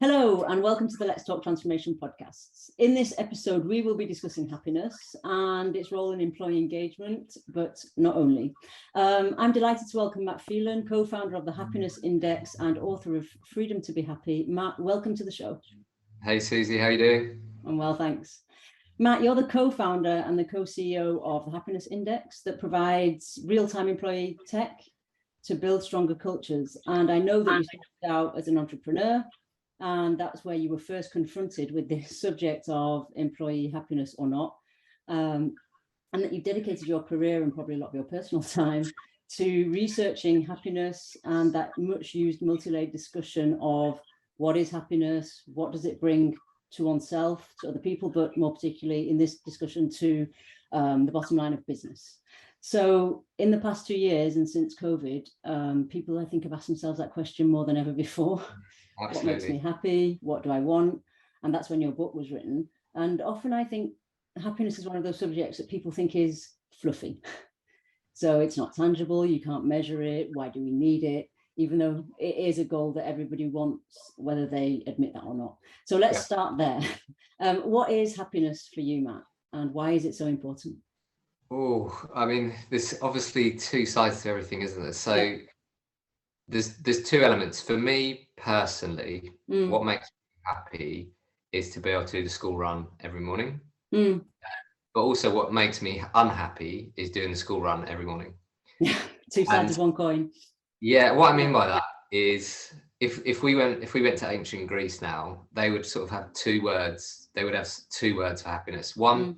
Hello and welcome to the Let's Talk Transformation podcasts. In this episode, we will be discussing happiness and its role in employee engagement, but not only. I'm delighted to welcome Matt Phelan, co-founder of the Happiness Index and author of Freedom to be Happy. Matt, welcome to the show. Hey Susie, how you doing? I'm well, thanks. Matt, you're the co-founder and the co-CEO of the Happiness Index that provides real-time employee tech to build stronger cultures. And I know that you started out as an entrepreneur, and that's where you were first confronted with this subject of employee happiness or not. And that you've dedicated your career and probably a lot of your personal time to researching happiness and that much used multi-layered discussion of what is happiness, what does it bring to oneself, to other people, but more particularly in this discussion to the bottom line of business. So in the past 2 years and since COVID, people I think have asked themselves that question more than ever before. Absolutely. What makes me happy? What do I want? And that's when your book was written. And often I think happiness is one of those subjects that people think is fluffy. So it's not tangible, you can't measure it. Why do we need it? Even though it is a goal that everybody wants, whether they admit that or not. So let's start there. What is happiness for you, Matt? And why is it so important? Oh, I mean, there's obviously two sides to everything, isn't there? So there's two elements. For me personally, what makes me happy is to be able to do the school run every morning. But also what makes me unhappy is doing the school run every morning. Two sides of one coin. Yeah, what I mean by that is if we went to ancient Greece now, they would sort of have two words. They would have two words for happiness. One,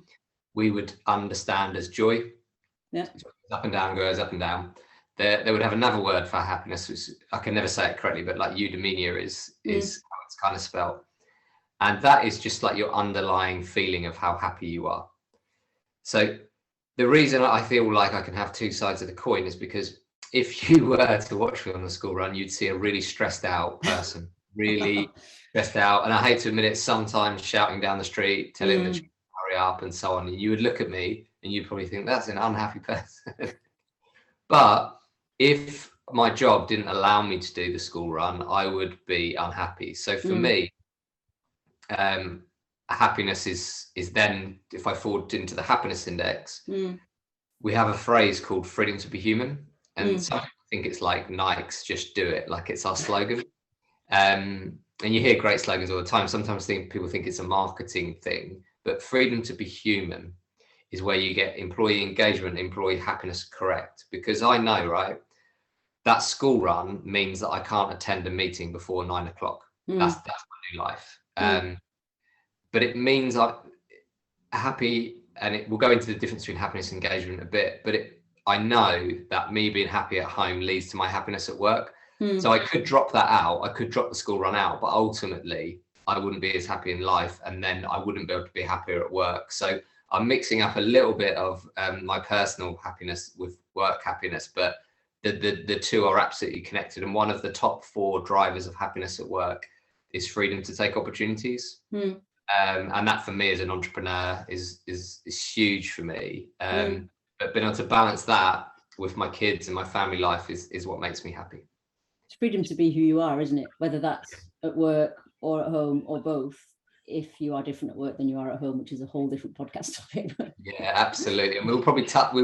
we would understand as joy. Yeah. Up and down, goes up and down. They would have another word for happiness, which I can never say it correctly, but like eudaimonia is how it's kind of spelled. And that is just like your underlying feeling of how happy you are. So the reason I feel like I can have two sides of the coin is because if you were to watch me on the school run, you'd see a really stressed out person, really stressed out. And I hate to admit it, sometimes shouting down the street, telling the children to hurry up and so on. And you would look at me and you'd probably think that's an unhappy person. But if my job didn't allow me to do the school run, I would be unhappy. So for me, happiness is then, if I fall into the happiness index, we have a phrase called freedom to be human. And some people think it's like Nike's just do it, like it's our slogan. And you hear great slogans all the time. Sometimes people think it's a marketing thing, but freedom to be human is where you get employee engagement, employee happiness correct. Because I know, right, that school run means that I can't attend a meeting before 9 o'clock. That's my new life. But it means I'm happy, and we'll go into the difference between happiness and engagement a bit, but I know that me being happy at home leads to my happiness at work. So I could drop that out. I could drop the school run out, but ultimately I wouldn't be as happy in life. And then I wouldn't be able to be happier at work. So I'm mixing up a little bit of my personal happiness with work happiness, but the two are absolutely connected. And one of the top 4 drivers of happiness at work is freedom to take opportunities. And that for me as an entrepreneur is huge for me. But being able to balance that with my kids and my family life is what makes me happy. It's freedom to be who you are, isn't it? Whether that's at work or at home or both. If you are different at work than you are at home, which is a whole different podcast topic. Yeah, absolutely. And we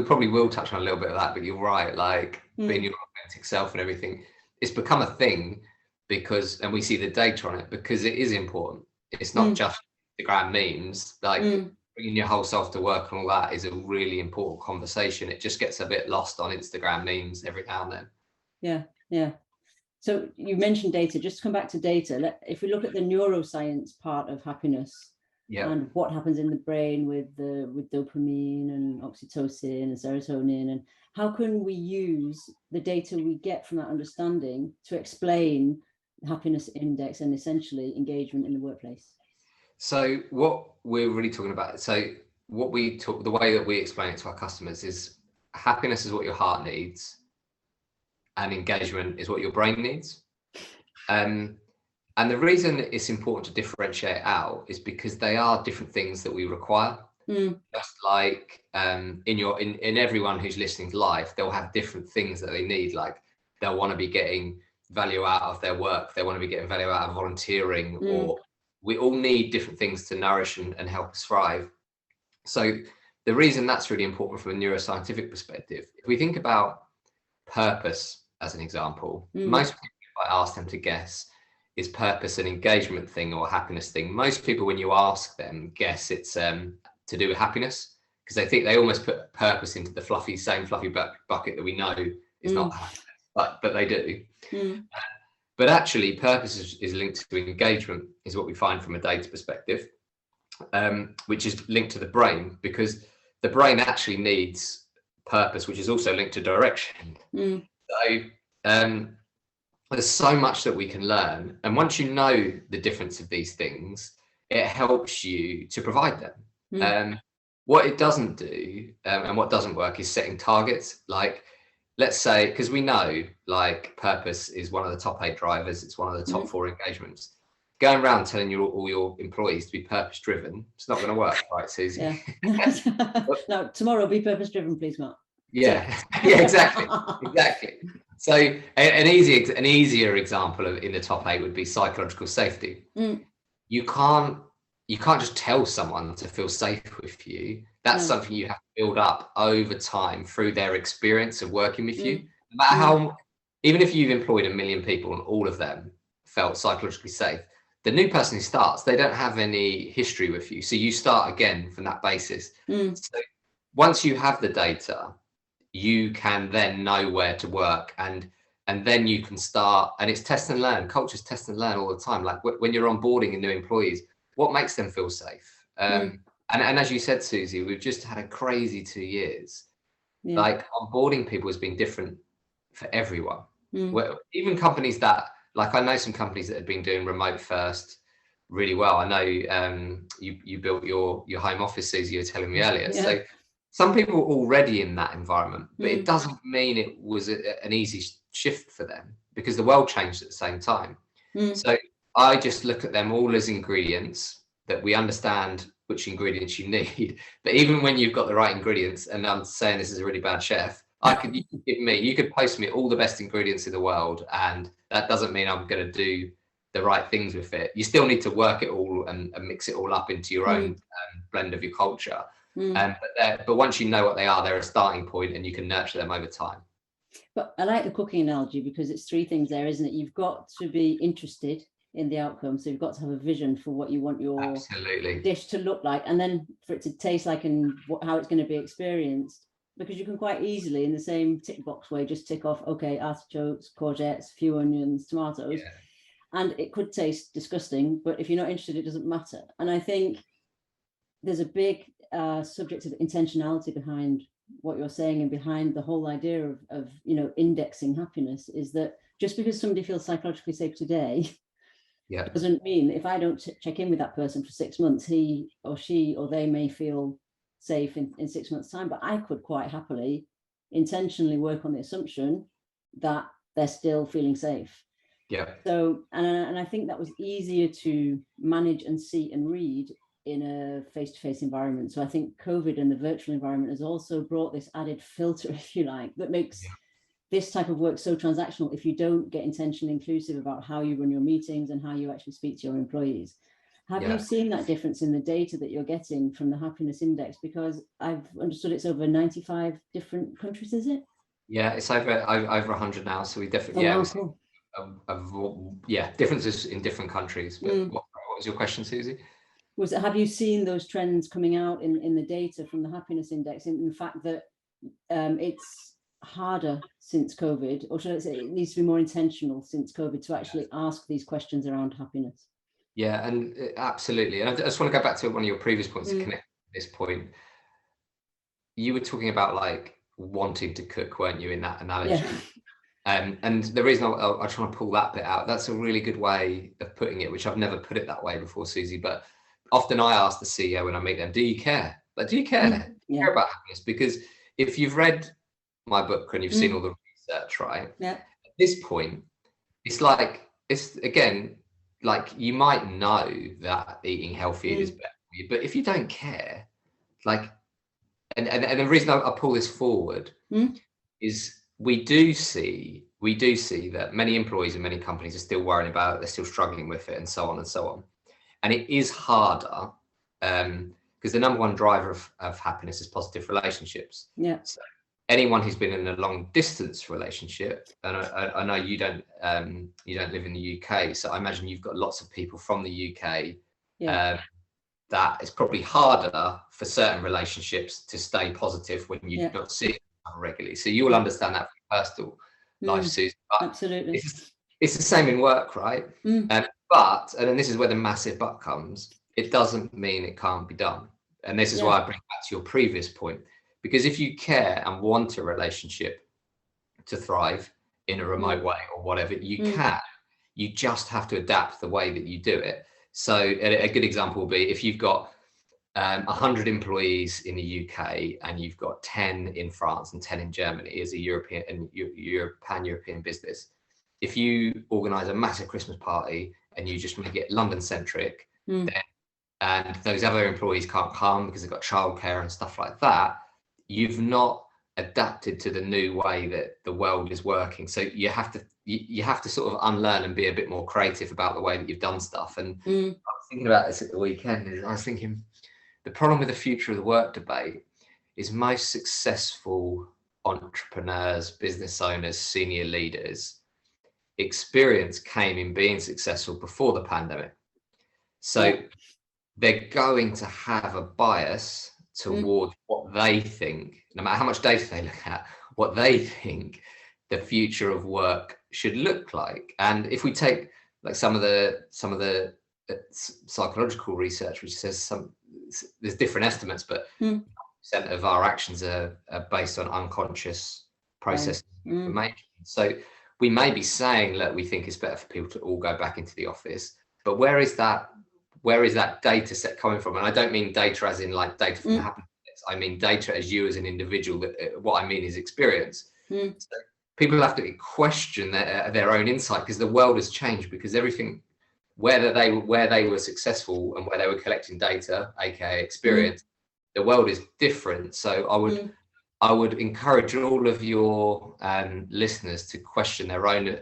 probably will touch on a little bit of that, but you're right, like being your authentic self and everything, it's become a thing and we see the data on it because it is important. It's not just the grand memes, like bringing your whole self to work and all that is a really important conversation. It just gets a bit lost on Instagram memes every now and then. Yeah. So you mentioned data. Just to come back to data, if we look at the neuroscience part of happiness and what happens in the brain with dopamine and oxytocin and serotonin, and how can we use the data we get from that understanding to explain the happiness index and essentially engagement in the workplace? So what we're really talking about, the way that we explain it to our customers is happiness is what your heart needs and engagement is what your brain needs. And the reason it's important to differentiate out is because they are different things that we require. Just like in everyone who's listening live, they'll have different things that they need. Like they'll want to be getting value out of their work. They want to be getting value out of volunteering, Mm. or we all need different things to nourish and help us thrive. So the reason that's really important from a neuroscientific perspective, if we think about purpose as an example, most people, if I ask them to guess, is purpose an engagement thing or a happiness thing? Most people, when you ask them, guess it's to do with happiness, because they think they almost put purpose into the same fluffy bucket that we know is not happiness, but they do. But actually, purpose is linked to engagement, is what we find from a data perspective, which is linked to the brain, because the brain actually needs purpose, which is also linked to direction. So there's so much that we can learn. And once you know the difference of these things, it helps you to provide them. What it doesn't do and what doesn't work is setting targets. Like, let's say, because we know like purpose is one of the top 8 drivers, it's one of the top 4 engagements. Going around telling all your employees to be purpose driven, it's not going to work, right, Susie? Yeah. No, tomorrow be purpose driven, please, Matt. Yeah, yeah, exactly. So an easier example of in the top 8 would be psychological safety. You can't just tell someone to feel safe with you. That's something you have to build up over time through their experience of working with you. No matter how, even if you've employed 1 million people and all of them felt psychologically safe, the new person who starts, they don't have any history with you. So you start again from that basis. So once you have the data, you can then know where to work, and then you can start, and it's test and learn. Culture's test and learn all the time. Like when you're onboarding new employees, what makes them feel safe? And as you said, Susie, we've just had a crazy 2 years. Like onboarding people has been different for everyone. Well, even companies that, like, I know some companies that have been doing remote first really well. I know you built your home office, Susie, you were telling me earlier. So some people were already in that environment, but it doesn't mean it was an easy shift for them, because the world changed at the same time. So I just look at them all as ingredients, that we understand which ingredients you need. But even when you've got the right ingredients, and I'm saying this is a really bad chef, you could post me all the best ingredients in the world, and that doesn't mean I'm going to do the right things with it. You still need to work it all and mix it all up into your own blend of your culture. But once you know what they are, they're a starting point, and you can nurture them over time. But I like the cooking analogy, because it's 3 things there, isn't it? You've got to be interested in the outcome, so you've got to have a vision for what you want your dish to look like, and then for it to taste like, and how it's going to be experienced. Because you can quite easily, in the same tick box way, just tick off, okay, artichokes, courgettes, few onions, tomatoes, and it could taste disgusting, but if you're not interested, it doesn't matter. And I think there's a big subject of intentionality behind what you're saying, and behind the whole idea of indexing happiness, is that just because somebody feels psychologically safe today doesn't mean, if I don't check in with that person for 6 months, he or she or they may feel safe in 6 months' time. But I could quite happily intentionally work on the assumption that they're still feeling safe. So and I think that was easier to manage and see and read in a face-to-face environment. So I think COVID and the virtual environment has also brought this added filter, if you like, that makes this type of work so transactional if you don't get intentionally inclusive about how you run your meetings and how you actually speak to your employees. Have you seen that difference in the data that you're getting from the happiness index? Because I've understood it's over 95 different countries, is it? Yeah, it's over 100 now. So we definitely, cool. Differences in different countries. But what was your question, Susie? Have you seen those trends coming out in the data from the happiness index, in the fact that it's harder since COVID, or should I say it needs to be more intentional since COVID, to actually ask these questions around happiness? Yeah, and absolutely. And I just want to go back to one of your previous points to connect this point. You were talking about like wanting to cook, weren't you, in that analogy? And the reason I try to pull that bit out, that's a really good way of putting it, which I've never put it that way before, Susie. But often I ask the CEO when I meet them, do you care? Like, do you care? Do you care about happiness? Because if you've read my book and you've seen all the research, right? At this point, it's again, like, you might know that eating healthy is better for you, but if you don't care, like, and the reason I pull this forward is we do see we do see that many employees and many companies are still worrying about it, they're still struggling with it, and so on and so on. And it is harder because the number one driver of happiness is positive relationships. Yeah. So anyone who's been in a long distance relationship, and I know you don't live in the UK, so I imagine you've got lots of people from the UK. Yeah. That it's probably harder for certain relationships to stay positive when you're not seeing them regularly. So you will understand that from personal life, Susan. But absolutely. It's the same in work, right? But, and then this is where the massive but comes, it doesn't mean it can't be done. And this is why I bring back to your previous point, because if you care and want a relationship to thrive in a remote way or whatever, you can. You just have to adapt the way that you do it. So a good example will be if you've got 100 employees in the UK and you've got 10 in France and 10 in Germany as a European and pan-European business. If you organise a massive Christmas party and you just make it London-centric, then, and those other employees can't come because they've got childcare and stuff like that, you've not adapted to the new way that the world is working. So you have to sort of unlearn and be a bit more creative about the way that you've done stuff. And I was thinking about this at the weekend, and I was thinking the problem with the future of the work debate is most successful entrepreneurs, business owners, senior leaders experience came in being successful before the pandemic. So they're going to have a bias toward what they think, no matter how much data they look at, what they think the future of work should look like. And if we take like some of the psychological research, which says there's different estimates, but percent of our actions are based on unconscious processing information. So we may be saying, look, we think it's better for people to all go back into the office, but where is that data set coming from? And I don't mean data as in like data from the happiness. I mean data as you as an individual. What I mean is experience. So people have to question their own insight, because the world has changed, because everything, where they were successful and where they were collecting data, aka experience, the world is different. So I would encourage all of your listeners to question their own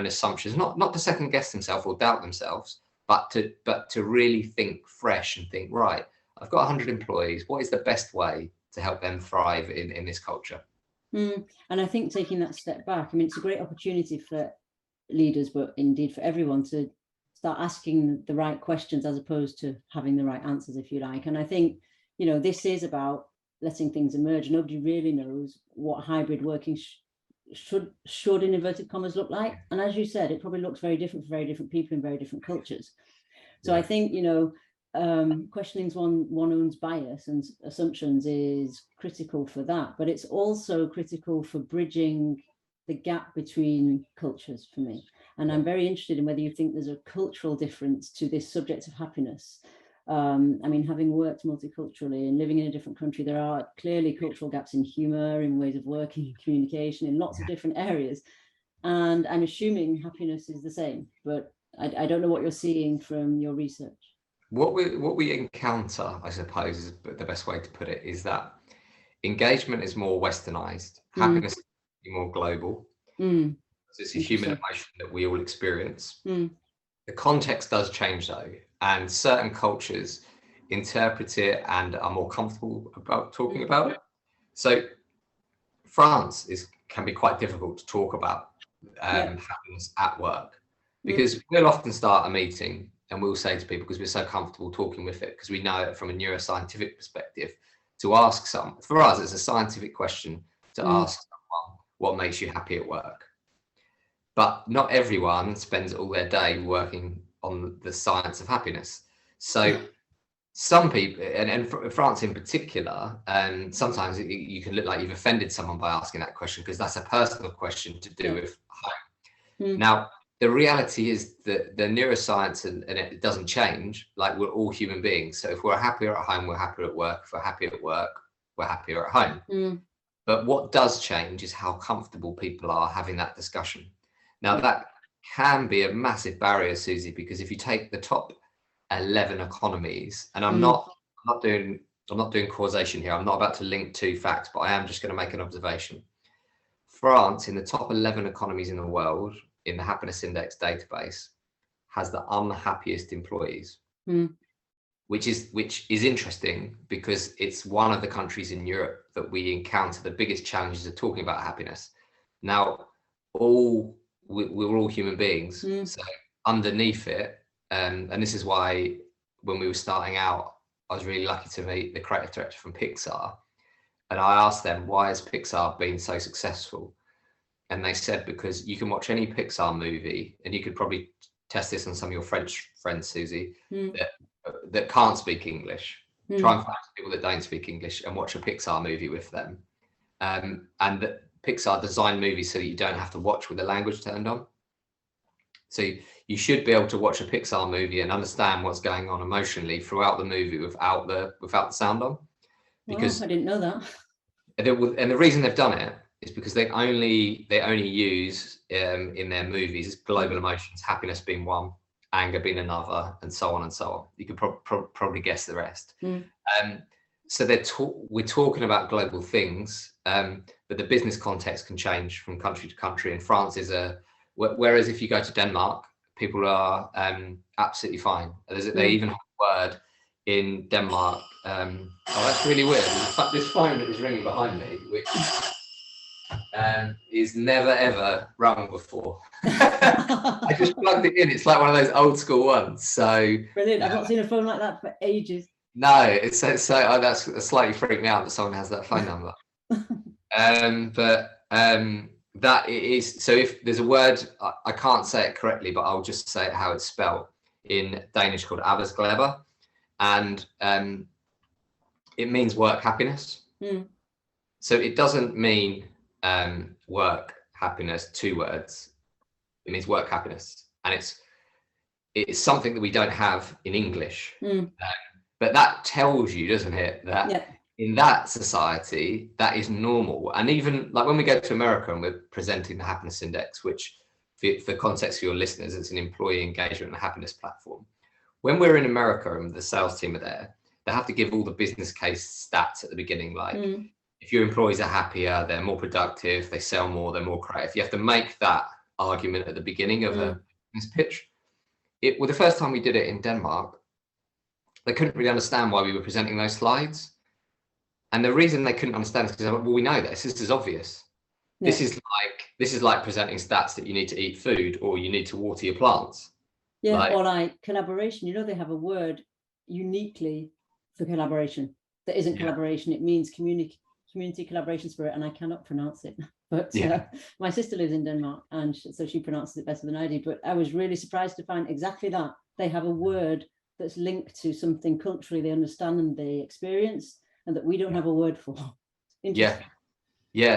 assumptions, not to second guess themselves or doubt themselves, but to really think fresh and think, right, I've got 100 employees. What is the best way to help them thrive in this culture? And I think taking that step back, I mean, it's a great opportunity for leaders, but indeed for everyone, to start asking the right questions as opposed to having the right answers, if you like. And I think, this is about letting things emerge. Nobody really knows what hybrid working should in inverted commas look like. And as you said, it probably looks very different for very different people in very different cultures. So I think, questioning one own's bias and assumptions is critical for that, but it's also critical for bridging the gap between cultures for me. And I'm very interested in whether you think there's a cultural difference to this subject of happiness. I mean, having worked multiculturally and living in a different country, there are clearly cultural gaps in humor, in ways of working, communication, in lots of different areas. And I'm assuming happiness is the same, but I don't know what you're seeing from your research. What we encounter, I suppose, is the best way to put it, is that engagement is more westernized, happiness is more global. It's a human emotion that we all experience. The context does change though, and certain cultures interpret it and are more comfortable about talking about it. So France can be quite difficult to talk about happiness at work, because we'll often start a meeting and we'll say to people, because we're so comfortable talking with it, because we know it from a neuroscientific perspective, to ask for us, it's a scientific question to ask someone what makes you happy at work. But not everyone spends all their day working on the science of happiness. So some people, and France in particular, sometimes you can look like you've offended someone by asking that question, because that's a personal question to do with home. Now, the reality is that the neuroscience and it doesn't change. Like, we're all human beings. So if we're happier at home, we're happier at work. If we're happier at work, we're happier at home. But what does change is how comfortable people are having that discussion. Now, that can be a massive barrier, Susie, because if you take the top 11 economies, and I'm not doing causation here. I'm not about to link two facts, but I am just going to make an observation. France, in the top 11 economies in the world, in the happiness index database, has the unhappiest employees, which is interesting because it's one of the countries in Europe that we encounter the biggest challenges of talking about happiness. Now, we're all human beings, so underneath it, and this is why when we were starting out, I was really lucky to meet the creative director from Pixar, and I asked them, why has Pixar been so successful? And they said, because you can watch any Pixar movie, and you could probably test this on some of your French friends, Susie, that can't speak English. Try and find people that don't speak English and watch a Pixar movie with them. And that Pixar designed movies so that you don't have to watch with the language turned on. So you should be able to watch a Pixar movie and understand what's going on emotionally throughout the movie without the sound on. Because I didn't know that. And the reason they've done it is because they only use in their movies global emotions, happiness being one, anger being another, and so on and so on. You could probably guess the rest. So we're talking about global things, but the business context can change from country to country. And France is whereas if you go to Denmark, people are absolutely fine. They even have a word in Denmark. Oh, that's really weird. This phone that is ringing behind me, which is never ever rung before. I just plugged it in. It's like one of those old school ones. So brilliant. I've not seen a phone like that for ages. No, it's so that's slightly freaked me out that someone has that phone number. That is, so if there's a word, I can't say it correctly, but I'll just say it how it's spelled in Danish called arbejdsglæde, and it means work happiness. So it doesn't mean work happiness, 2 words. It means work happiness, and it's something that we don't have in English. But that tells you, doesn't it, that in that society, that is normal. And even like when we go to America and we're presenting the happiness index, which for context for your listeners, it's an employee engagement and happiness platform. When we're in America and the sales team are there, they have to give all the business case stats at the beginning. Like if your employees are happier, they're more productive, they sell more, they're more creative. You have to make that argument at the beginning of a business pitch. The first time we did it in Denmark, they couldn't really understand why we were presenting those slides. And the reason they couldn't understand is because, well, we know this is obvious. This is like presenting stats that you need to eat food or you need to water your plants. Or like collaboration. They have a word uniquely for collaboration that isn't collaboration. It means community collaboration spirit, and I cannot pronounce it. But my sister lives in Denmark, and so she pronounces it better than I do. But I was really surprised to find exactly that. They have a word that's linked to something culturally they understand and they experience, and that we don't have a word for.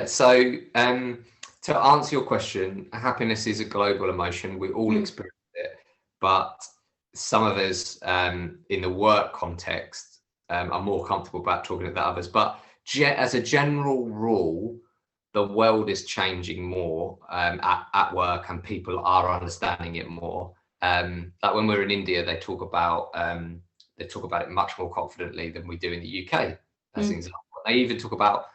So to answer your question, happiness is a global emotion. We all experience it, but some of us in the work context are more comfortable about talking about others. But as a general rule, the world is changing more at work, and people are understanding it more. Like when we're in India, they talk about it much more confidently than we do in the UK. As an example, they even talk about.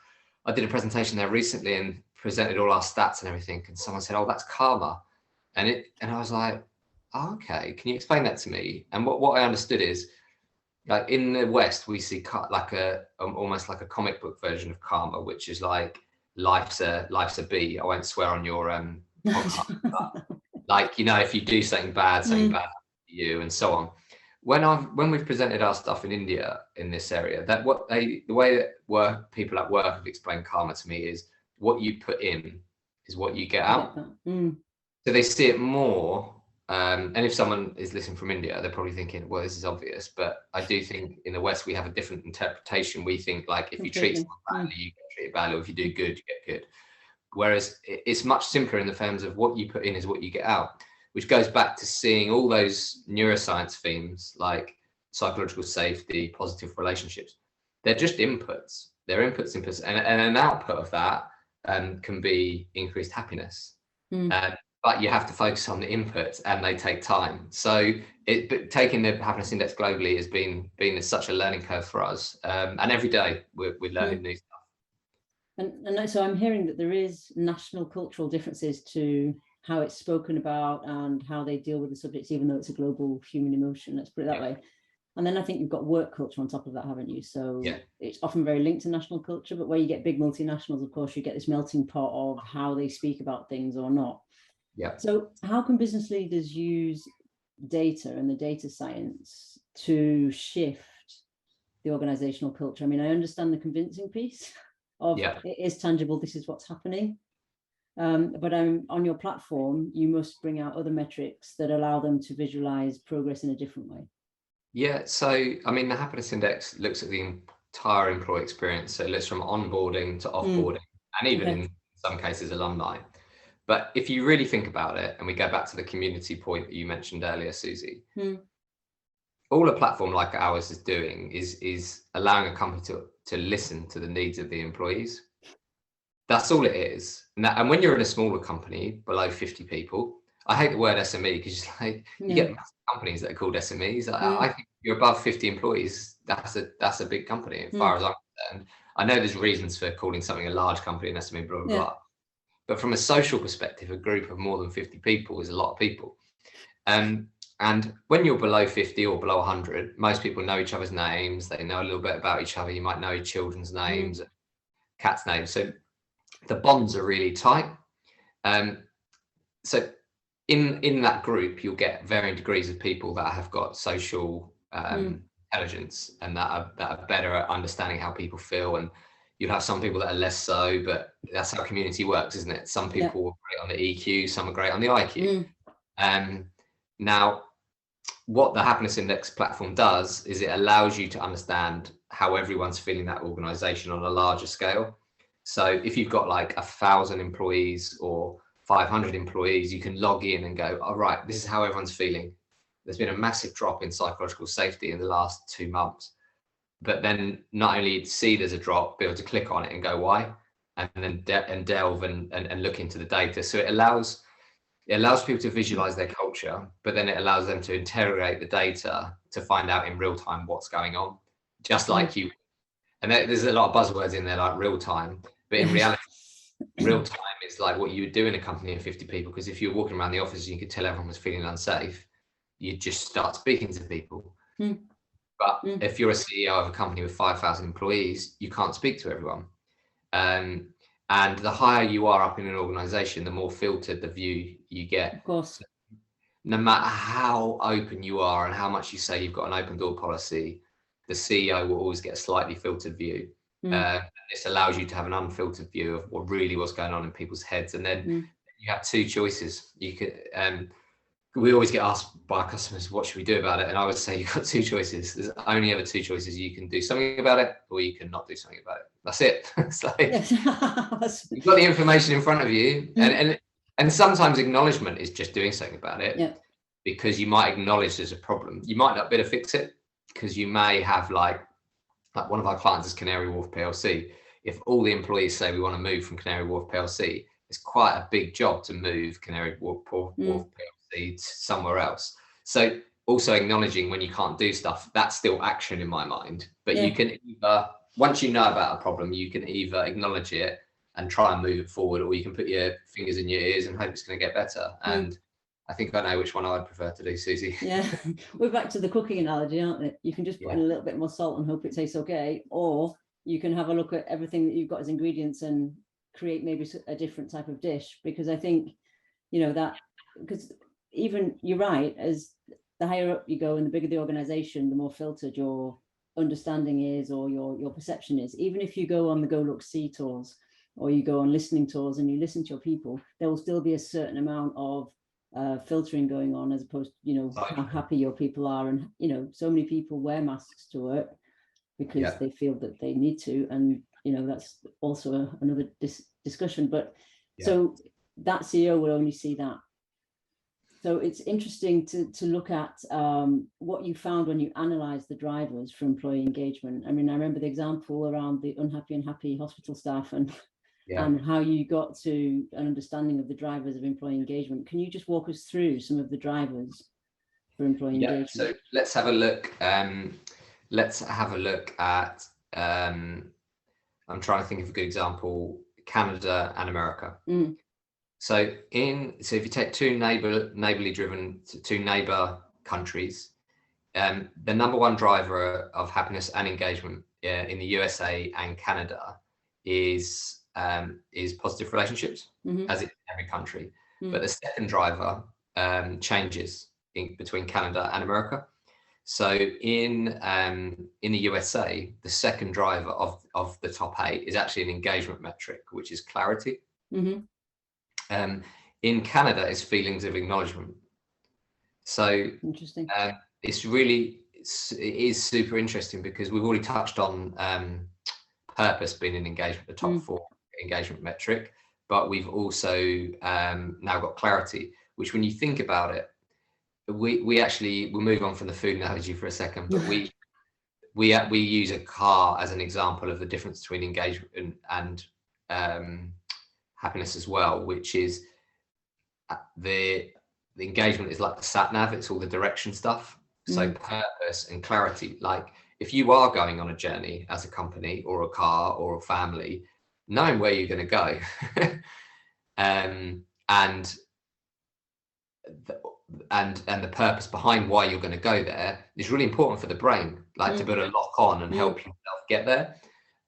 I did a presentation there recently and presented all our stats and everything, and someone said, "Oh, that's karma," and I was like, oh, "Okay, can you explain that to me?" And what I understood is, like in the West, we see like almost like a comic book version of karma, which is like life's a bee. I won't swear on your podcast, but like, if you do something bad happens to you, and so on. When we've presented our stuff in India in this area, the way that people at work have explained karma to me is what you put in is what you get out. So they see it more. And if someone is listening from India, they're probably thinking, well, this is obvious. But I do think in the West, we have a different interpretation. We think like if you treat someone badly, you get treated badly, or if you do good, you get good. Whereas it's much simpler in the terms of what you put in is what you get out, which goes back to seeing all those neuroscience themes like psychological safety, positive relationships. They're just inputs. They're inputs, and an output of that can be increased happiness. But you have to focus on the inputs, and they take time. So but taking the happiness index globally has been such a learning curve for us. And every day we're learning new stuff. And so I'm hearing that there is national cultural differences to how it's spoken about and how they deal with the subjects, even though it's a global human emotion, let's put it that way. And then I think you've got work culture on top of that, haven't you? So it's often very linked to national culture, but where you get big multinationals, of course, you get this melting pot of how they speak about things or not. Yeah. So how can business leaders use data and the data science to shift the organizational culture? I mean, I understand the convincing piece of it is tangible, this is what's happening. But on your platform, you must bring out other metrics that allow them to visualize progress in a different way. Yeah, so I mean, the happiness index looks at the entire employee experience. So it looks from onboarding to offboarding, and even in some cases, alumni. But if you really think about it, and we go back to the community point that you mentioned earlier, Susie, all a platform like ours is doing is allowing a company to listen to the needs of the employees. That's all it is. And when you're in a smaller company below 50 people, I hate the word SME because it's like you get massive companies that are called SMEs. I think if you're above 50 employees, that's a big company as far as I'm concerned. I know there's reasons for calling something a large company an SME, blah, blah, blah. But from a social perspective, a group of more than 50 people is a lot of people. And when you're below 50 or below 100, most people know each other's names. They know a little bit about each other. You might know your children's names, cats' names. So the bonds are really tight. So in that group, you'll get varying degrees of people that have got social intelligence and that are better at understanding how people feel. And you'll have some people that are less so, but that's how community works, isn't it? Some people are great on the EQ, some are great on the IQ. Now, what the happiness index platform does is it allows you to understand how everyone's feeling that organization on a larger scale. So if you've got like 1,000 employees or 500 employees, you can log in and go, all right, this is how everyone's feeling. There's been a massive drop in psychological safety in the last 2 months. But then not only see there's a drop, be able to click on it and go, why? And then delve and look into the data. So it allows people to visualize their culture, but then it allows them to interrogate the data to find out in real time what's going on, just like you. And there's a lot of buzzwords in there like real time, but in reality, real time is like what you would do in a company of 50 people. Because if you're walking around the office and you could tell everyone was feeling unsafe, you'd just start speaking to people. But if you're a CEO of a company with 5,000 employees, you can't speak to everyone. And the higher you are up in an organization, the more filtered the view you get. Of course. No matter how open you are and how much you say you've got an open door policy, the CEO will always get a slightly filtered view. This allows you to have an unfiltered view of what really was going on in people's heads. And then you have two choices. You could, we always get asked by our customers, what should we do about it? And I would say you've got two choices. There's only ever two choices. You can do something about it or you can not do something about it. That's it. It's like, you've got the information in front of you. And sometimes acknowledgement is just doing something about it because you might acknowledge there's a problem. You might not be able to fix it because you may have like one of our clients is Canary Wharf PLC. If all the employees say we want to move from Canary Wharf PLC, it's quite a big job to move Canary Wharf PLC to somewhere else. So also acknowledging when you can't do stuff, that's still action in my mind. But you can either, once you know about a problem, you can either acknowledge it and try and move it forward, or you can put your fingers in your ears and hope it's going to get better. And I think I know which one I would prefer to do, Susie. Yeah, we're back to the cooking analogy, aren't we? You can just put in a little bit more salt and hope it tastes okay, or you can have a look at everything that you've got as ingredients and create maybe a different type of dish. Because I think, that, because even you're right, as the higher up you go and the bigger the organization, the more filtered your understanding is or your perception is. Even if you go on the go look see tours or you go on listening tours and you listen to your people, there will still be a certain amount of filtering going on, as opposed to how happy your people are. And so many people wear masks to work because they feel that they need to, and that's also another discussion. But so that CEO will only see that. So it's interesting to look at what you found when you analysed the drivers for employee engagement. I mean, I remember the example around the unhappy and happy hospital staff and how you got to an understanding of the drivers of employee engagement. Can you just walk us through some of the drivers for employee engagement? So let's have a look. Let's have a look at I'm trying to think of a good example, Canada and America. So if you take two neighbor countries, the number one driver of happiness and engagement in the USA and Canada is positive relationships, as in every country. But the second driver changes between Canada and America. So in the USA, the second driver of the top 8 is actually an engagement metric, which is clarity. In Canada, it's feelings of acknowledgement. So interesting. It is super interesting, because we've already touched on purpose being an engagement, the top 4 engagement metric, but we've also now got clarity, which, when you think about it, we'll move on from the food analogy for a second, but we use a car as an example of the difference between engagement and happiness as well, which is the engagement is like the sat nav, it's all the direction stuff. So purpose and clarity, like if you are going on a journey as a company or a car or a family, knowing where you're going to go and the purpose behind why you're going to go there is really important for the brain, like to build a lock on and help yourself get there.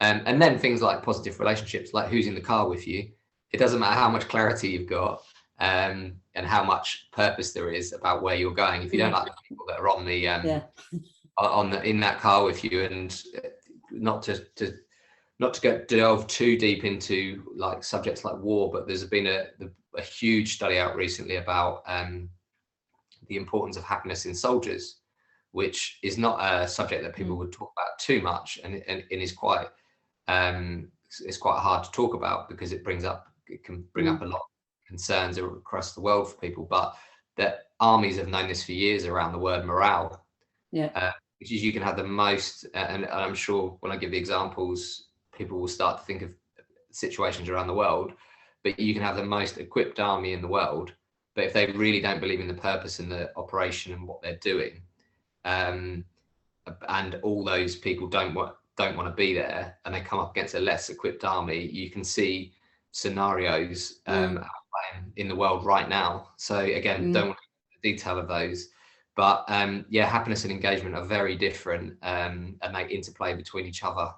And then things like positive relationships, like who's in the car with you. It doesn't matter how much clarity you've got and how much purpose there is about where you're going. If you don't like the people that are on the in that car with you, and not to delve too deep into like subjects like war, but there's been a huge study out recently about the importance of happiness in soldiers, which is not a subject that people would talk about too much, and is quite it's quite hard to talk about, because it can bring up a lot of concerns across the world for people. But that armies have known this for years around the word morale, which is you can have the most, and I'm sure when I give the examples, people will start to think of situations around the world, but you can have the most equipped army in the world, but if they really don't believe in the purpose and the operation and what they're doing, and all those people don't want to be there, and they come up against a less equipped army, you can see scenarios in the world right now. So again, don't want to go into the detail of those, but happiness and engagement are very different, and they interplay between each other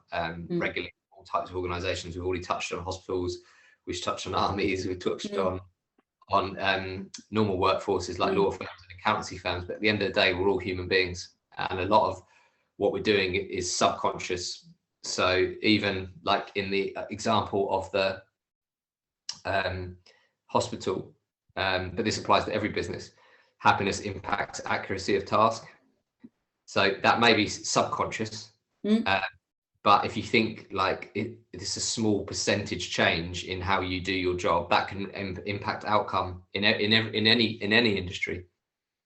regularly. All types of organisations. We've already touched on hospitals, we've touched on armies, we've touched on normal workforces like law firms and accountancy firms, but at the end of the day, we're all human beings, and a lot of what we're doing is subconscious. So even like in the example of the hospital, but this applies to every business, happiness impacts accuracy of task. So that may be subconscious, but if you think like it's a small percentage change in how you do your job, that can impact outcome in any industry.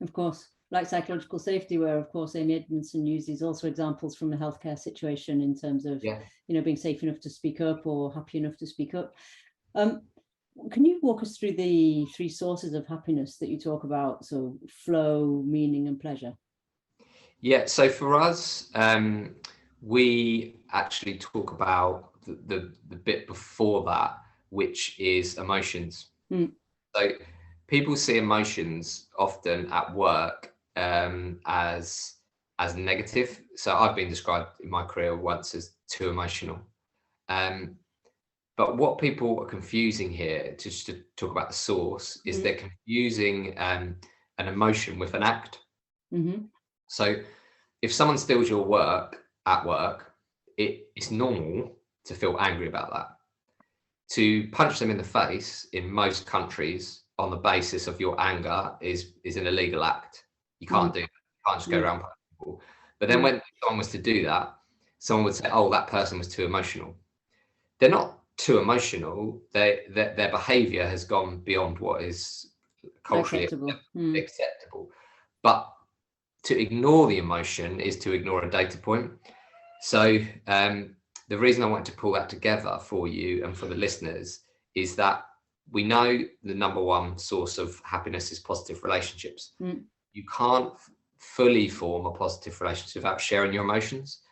Of course, like psychological safety, where of course Amy Edmondson uses also examples from the healthcare situation in terms of being safe enough to speak up or happy enough to speak up. Can you walk us through the 3 sources of happiness that you talk about? So flow, meaning, and pleasure. Yeah. So for us, we actually talk about the bit before that, which is emotions. So people see emotions often at work as negative. So I've been described in my career once as too emotional. But what people are confusing here, just to talk about the source, is they're confusing an emotion with an act. So if someone steals your work at work, it's normal to feel angry about that. To punch them in the face in most countries on the basis of your anger is an illegal act. You can't do that. You can't just go around punching people. But then when someone was to do that, someone would say, oh, that person was too emotional. They're not too emotional. Their behavior has gone beyond what is culturally acceptable. But to ignore the emotion is to ignore a data point. So the reason I want to pull that together for you and for the listeners is that we know the number one source of happiness is positive relationships. You can't fully form a positive relationship without sharing your emotions.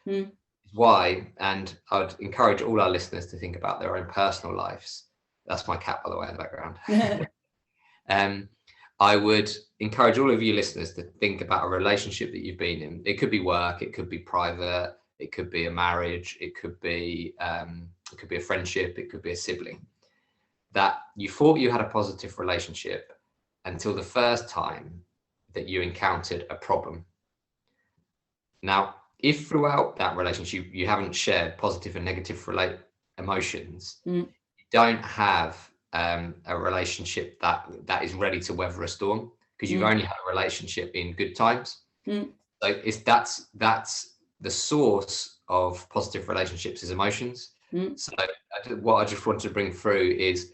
why, and I would encourage all our listeners to think about their own personal lives. That's my cat, by the way, in the background. I would encourage all of you listeners to think about a relationship that you've been in. It could be work, it could be private, it could be a marriage, it could be a friendship, it could be a sibling, that you thought you had a positive relationship until the first time that you encountered a problem. Now, if throughout that relationship you haven't shared positive and negative emotions, you don't have a relationship that is ready to weather a storm, because you've only had a relationship in good times. So that's the source of positive relationships is emotions. So what I just wanted to bring through is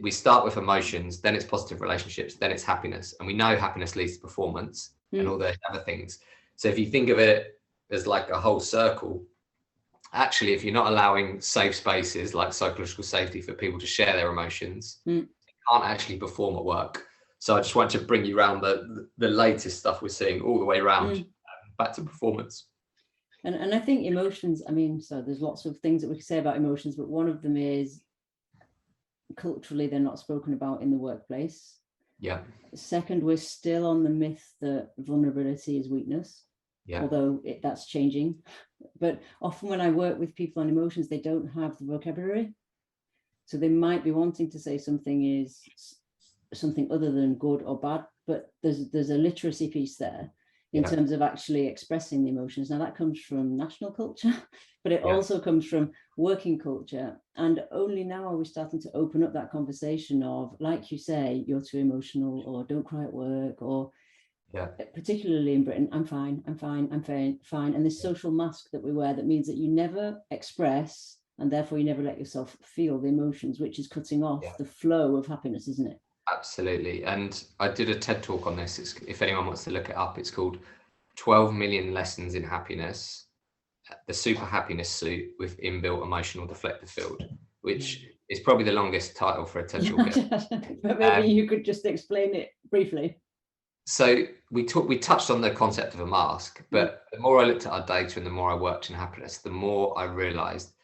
we start with emotions, then it's positive relationships, then it's happiness, and we know happiness leads to performance and all those other things. So if you think of it as like a whole circle, actually, if you're not allowing safe spaces like psychological safety for people to share their emotions, you can't actually perform at work. So I just want to bring you around the latest stuff we're seeing all the way around back to performance. And I think emotions, I mean, so there's lots of things that we can say about emotions, but one of them is culturally they're not spoken about in the workplace. Yeah. Second, we're still on the myth that vulnerability is weakness. Yeah. Although that's changing. But often when I work with people on emotions, they don't have the vocabulary. So they might be wanting to say something is something other than good or bad, but there's a literacy piece there in terms of actually expressing the emotions. Now that comes from national culture, but it also comes from working culture. And only now are we starting to open up that conversation of, like you say, you're too emotional, or don't cry at work, or particularly in Britain, I'm fine. And this social mask that we wear that means that you never express, and therefore you never let yourself feel the emotions, which is cutting off the flow of happiness, isn't it? Absolutely. And I did a TED talk on this. If anyone wants to look it up, it's called 12 Million Lessons in Happiness, the Super Happiness Suit with Inbuilt Emotional Deflector Field, which is probably the longest title for a TED talk. But maybe you could just explain it briefly. So we touched on the concept of a mask, but the more I looked at our data and the more I worked in happiness, the more I realized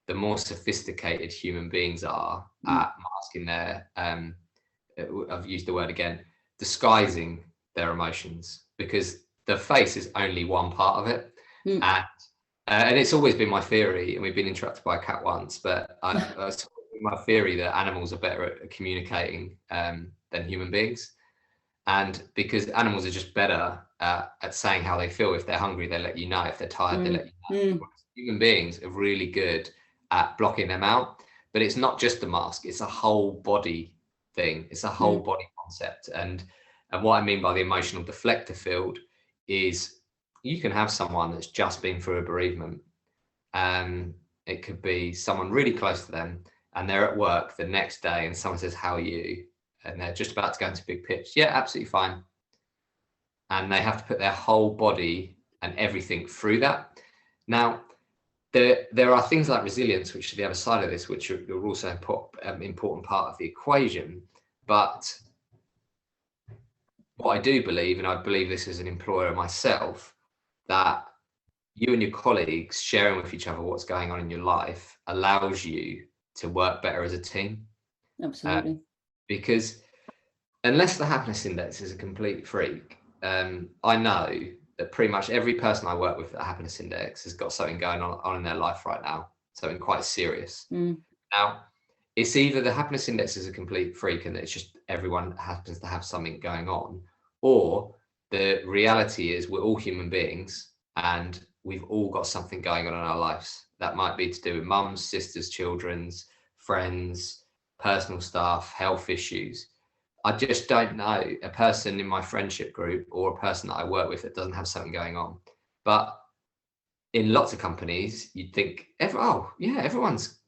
the more sophisticated human beings are at masking their, I've used the word again, disguising their emotions, because the face is only one part of it. And it's always been my theory, and we've been interrupted by a cat once, but it's my theory that animals are better at communicating than human beings. And because animals are just better at saying how they feel. If they're hungry, they let you know. If they're tired, they let you know. Human beings are really good at blocking them out. But it's not just the mask, it's a whole body thing. It's a whole body concept. And what I mean by the emotional deflector field is you can have someone that's just been through a bereavement. It could be someone really close to them, and they're at work the next day and someone says, "How are you?" And they're just about to go into big pitch. Yeah, absolutely fine. And they have to put their whole body and everything through that. Now, there are things like resilience, which is the other side of this, which are also an important part of the equation. But what I do believe, and I believe this as an employer myself, that you and your colleagues sharing with each other what's going on in your life allows you to work better as a team. Absolutely. Because unless the happiness index is a complete freak, I know that pretty much every person I work with at the happiness index has got something going on in their life right now, something quite serious. Now, it's either the happiness index is a complete freak and it's just everyone happens to have something going on, or the reality is we're all human beings and we've all got something going on in our lives. That might be to do with mums, sisters, children's, friends, personal stuff, health issues. I just don't know a person in my friendship group or a person that I work with that doesn't have something going on. But in lots of companies, you'd think, everyone's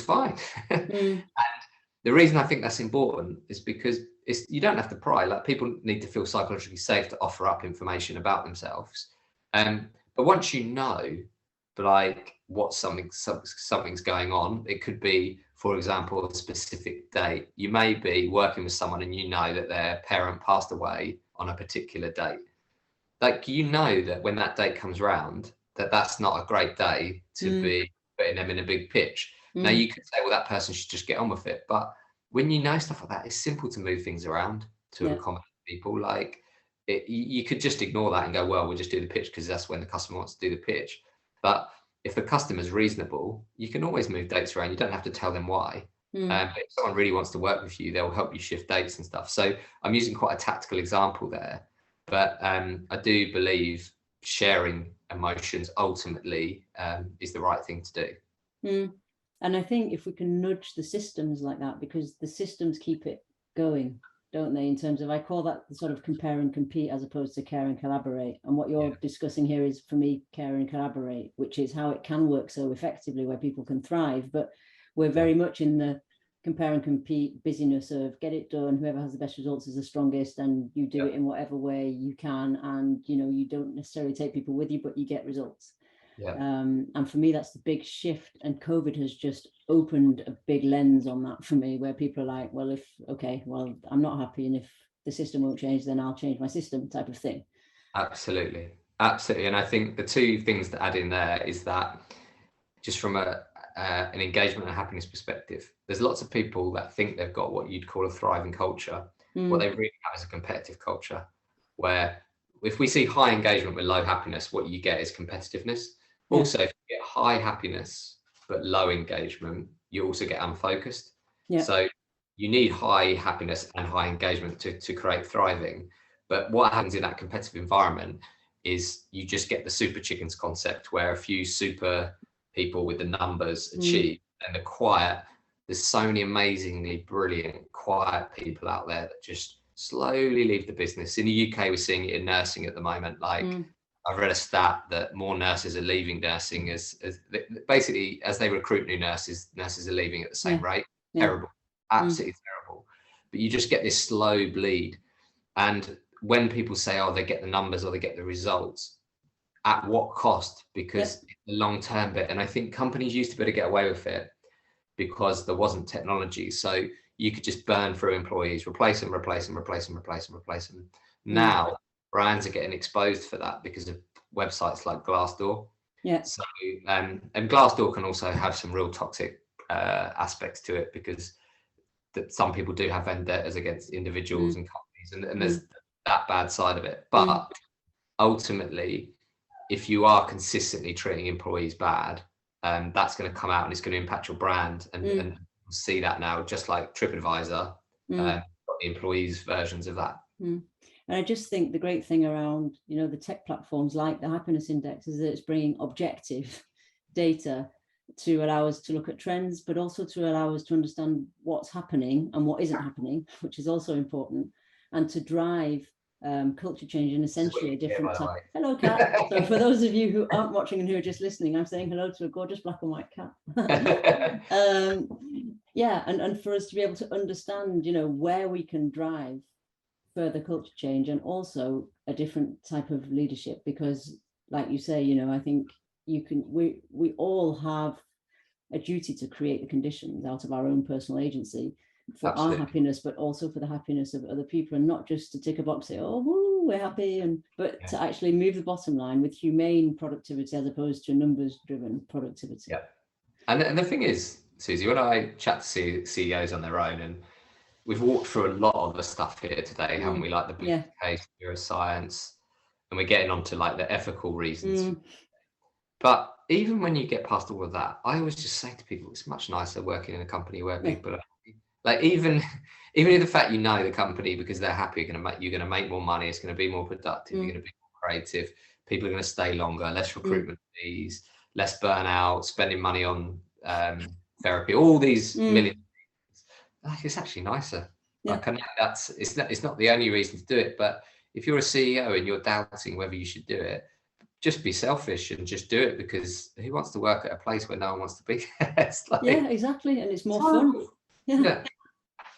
fine. And the reason I think that's important is because you don't have to pry. Like, people need to feel psychologically safe to offer up information about themselves. But once you know, like, what something's going on, it could be, for example, a specific date. You may be working with someone and you know that their parent passed away on a particular date. Like, you know that when that date comes around, that's not a great day to be putting them in a big pitch. Now you could say, well, that person should just get on with it. But when you know stuff like that, it's simple to move things around to accommodate people. Like you could just ignore that and go, well, we'll just do the pitch because that's when the customer wants to do the pitch. But if the customer's reasonable, you can always move dates around. You don't have to tell them why. But if someone really wants to work with you, they'll help you shift dates and stuff. So I'm using quite a tactical example there. But I do believe sharing emotions ultimately is the right thing to do. And I think if we can nudge the systems like that, because the systems keep it going, don't they? In terms of, I call that the sort of compare and compete as opposed to care and collaborate. And what you're discussing here is, for me, care and collaborate, which is how it can work so effectively where people can thrive. But we're very much in the compare and compete busyness of get it done, whoever has the best results is the strongest, and you do it in whatever way you can, and you don't necessarily take people with you, but you get results. And for me, that's the big shift, and COVID has just opened a big lens on that for me, where people are like, well, I'm not happy, and if the system won't change, then I'll change my system, type of thing. Absolutely. And I think the two things to add in there is that just from an engagement and happiness perspective, there's lots of people that think they've got what you'd call a thriving culture. What they really have is a competitive culture, where if we see high engagement with low happiness, what you get is competitiveness. Also, if you get high happiness but low engagement, you also get unfocused. So you need high happiness and high engagement to create thriving. But what happens in that competitive environment is you just get the super chickens concept, where a few super people with the numbers achieve, and the quiet, there's so many amazingly brilliant quiet people out there that just slowly leave the business. In the UK, we're seeing it in nursing at the moment. Like I've read a stat that more nurses are leaving nursing as basically as they recruit new nurses are leaving at the same rate. Terrible, absolutely terrible. But you just get this slow bleed. And when people say, oh, they get the numbers or they get the results, at what cost? Because it's the long-term bit. And I think companies used to be able to get away with it because there wasn't technology. So you could just burn through employees, replace them. Now brands are getting exposed for that because of websites like Glassdoor. So and Glassdoor can also have some real toxic aspects to it, because that some people do have vendettas against individuals and companies, and there's that bad side of it. But ultimately, if you are consistently treating employees bad, that's going to come out and it's going to impact your brand. And we'll see that now, just like TripAdvisor, got the employees' versions of that. And I just think the great thing around, the tech platforms like the Happiness Index is that it's bringing objective data to allow us to look at trends, but also to allow us to understand what's happening and what isn't happening, which is also important, and to drive culture change in essentially a different type. Hello, cat. So for those of you who aren't watching and who are just listening, I'm saying hello to a gorgeous black and white cat. And for us to be able to understand, where we can drive further culture change, and also a different type of leadership, because like you say, I think we all have a duty to create the conditions out of our own personal agency for our happiness, but also for the happiness of other people, and not just to tick a box, say, oh, woo, we're happy, but to actually move the bottom line with humane productivity as opposed to numbers driven productivity. And the thing is, Susie, when I chat to CEOs on their own, and we've walked through a lot of the stuff here today, haven't we? Like the business case, neuroscience, and we're getting onto like the ethical reasons. But even when you get past all of that, I always just say to people, it's much nicer working in a company where people are like, even if the fact the company, because they're happy, you're going to make more money, it's going to be more productive, you're going to be more creative, people are going to stay longer, less recruitment fees, less burnout, spending money on therapy, all these million things. Like, it's actually nicer. Like, I know it's not the only reason to do it, but if you're a CEO and you're doubting whether you should do it, just be selfish and just do it, because who wants to work at a place where no one wants to be? It's like, exactly, and it's more fun.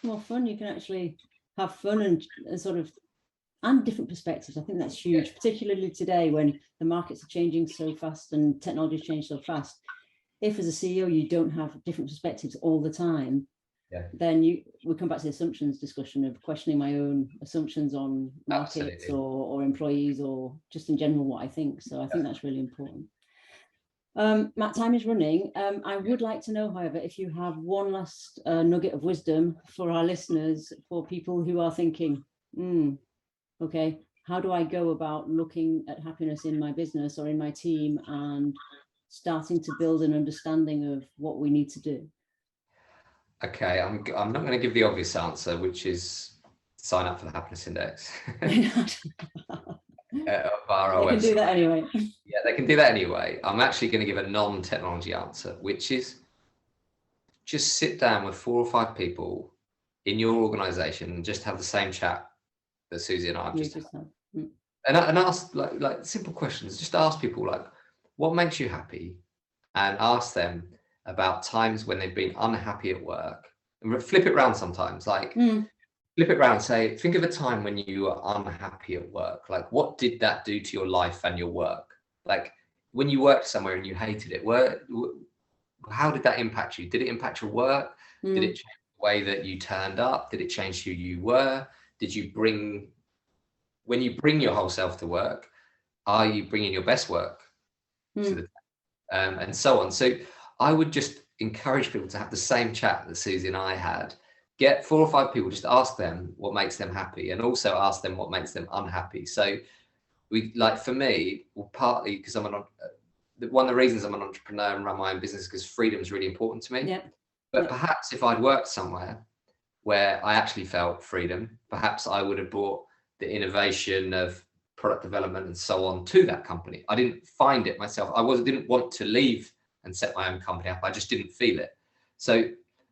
More fun. You can actually have fun and sort of, and different perspectives. I think that's huge, particularly today when the markets are changing so fast and technology's changed so fast. If as a CEO you don't have different perspectives all the time, then we come back to the assumptions discussion of questioning my own assumptions on markets or employees, or just in general what I think. So I think that's really important. Matt, time is running. I would like to know, however, if you have one last nugget of wisdom for our listeners, for people who are thinking, okay, how do I go about looking at happiness in my business or in my team and starting to build an understanding of what we need to do? Okay, I'm not going to give the obvious answer, which is sign up for the Happiness Index. Via our They can website. do that anyway. Yeah, they can do that anyway. I'm actually going to give a non-technology answer, which is just sit down with 4 or 5 people in your organization and just have the same chat that Susie and I have just had. And ask like simple questions. Just ask people like, what makes you happy? And ask them about times when they've been unhappy at work. And flip it around sometimes, like flip it around, say, think of a time when you were unhappy at work. Like, what did that do to your life and your work? Like, when you worked somewhere and you hated it, how did that impact you? Did it impact your work? Did it change the way that you turned up? Did it change who you were? When you bring your whole self to work, are you bringing your best work to the and so on? So I would just encourage people to have the same chat that Susie and I had. Get 4 or 5 people, just ask them what makes them happy, and also ask them what makes them unhappy. So for me, well, partly because one of the reasons I'm an entrepreneur and run my own business, because freedom is really important to me. But perhaps if I'd worked somewhere where I actually felt freedom, perhaps I would have brought the innovation of product development and so on to that company. I didn't find it myself. Didn't want to leave and set my own company up. I just didn't feel it. So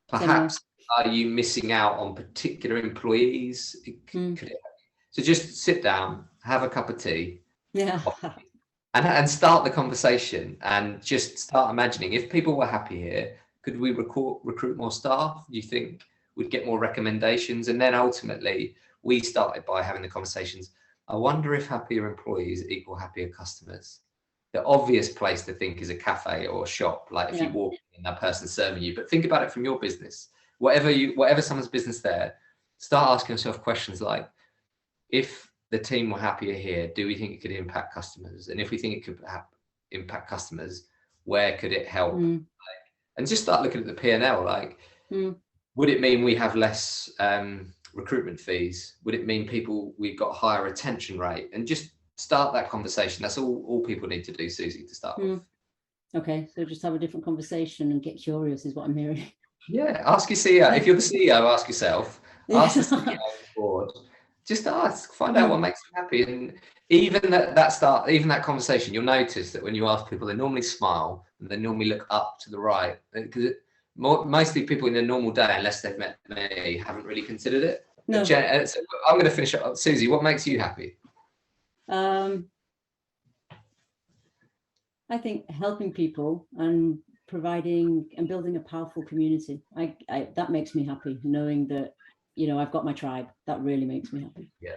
perhaps are you missing out on particular employees? So just sit down, have a cup of tea, and start the conversation, and just start imagining, if people were happy here, could we recruit more staff? Do you think we'd get more recommendations? And then ultimately, we started by having the conversations. I wonder if happier employees equal happier customers. The obvious place to think is a cafe or a shop, like if you walk in, that person's serving you. But think about it from your business. Whatever someone's business there, start asking yourself questions like, if the team were happier here, do we think it could impact customers? And if we think it could impact customers, where could it help? And just start looking at the P&L. Like, would it mean we have less recruitment fees? Would it mean we've got a higher retention rate? And just start that conversation. That's all people need to do, Susie, to start with. Okay, so just have a different conversation and get curious is what I'm hearing. Yeah, ask your CEO. If you're the CEO, ask yourself. Ask the CEO on the board. Just ask, find out what makes them happy. And even that conversation, you'll notice that when you ask people, they normally smile and they normally look up to the right. Because mostly people in a normal day, unless they've met me, haven't really considered it. No. So I'm going to finish up. Susie, what makes you happy? I think helping people and providing and building a powerful community. That makes me happy, knowing that, I've got my tribe. That really makes me happy. Yeah.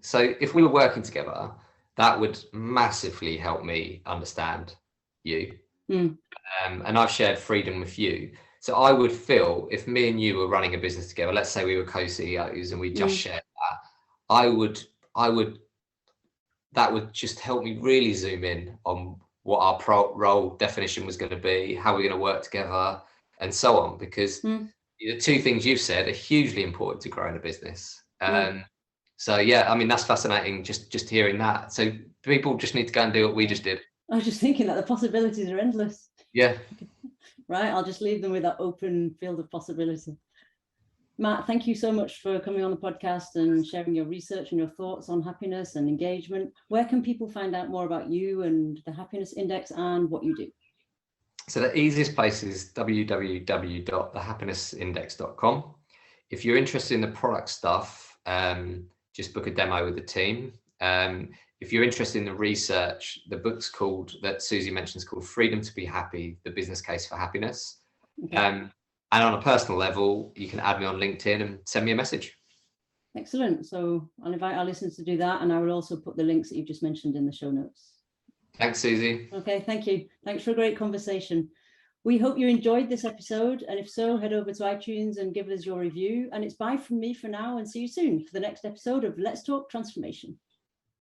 So if we were working together, that would massively help me understand you. And I've shared freedom with you. So I would feel, if me and you were running a business together, let's say we were co-CEOs and we just shared that, that would just help me really zoom in on what our role definition was going to be, how we're going to work together, and so on. Because the 2 things you've said are hugely important to growing a business. So yeah, I mean, that's fascinating. Just hearing that. So people just need to go and do what we just did. I was just thinking that the possibilities are endless. Yeah. Right. I'll just leave them with that open field of possibility. Matt, thank you so much for coming on the podcast and sharing your research and your thoughts on happiness and engagement. Where can people find out more about you and the Happiness Index and what you do? So the easiest place is www.thehappinessindex.com. If you're interested in the product stuff, just book a demo with the team. If you're interested in the research, the book's that Susie mentions called Freedom to be Happy, The Business Case for Happiness. Okay. And on a personal level, you can add me on LinkedIn and send me a message. Excellent. So I'll invite our listeners to do that. And I will also put the links that you've just mentioned in the show notes. Thanks, Susie. Okay, thank you. Thanks for a great conversation. We hope you enjoyed this episode. And if so, head over to iTunes and give us your review. And it's bye from me for now, and see you soon for the next episode of Let's Talk Transformation.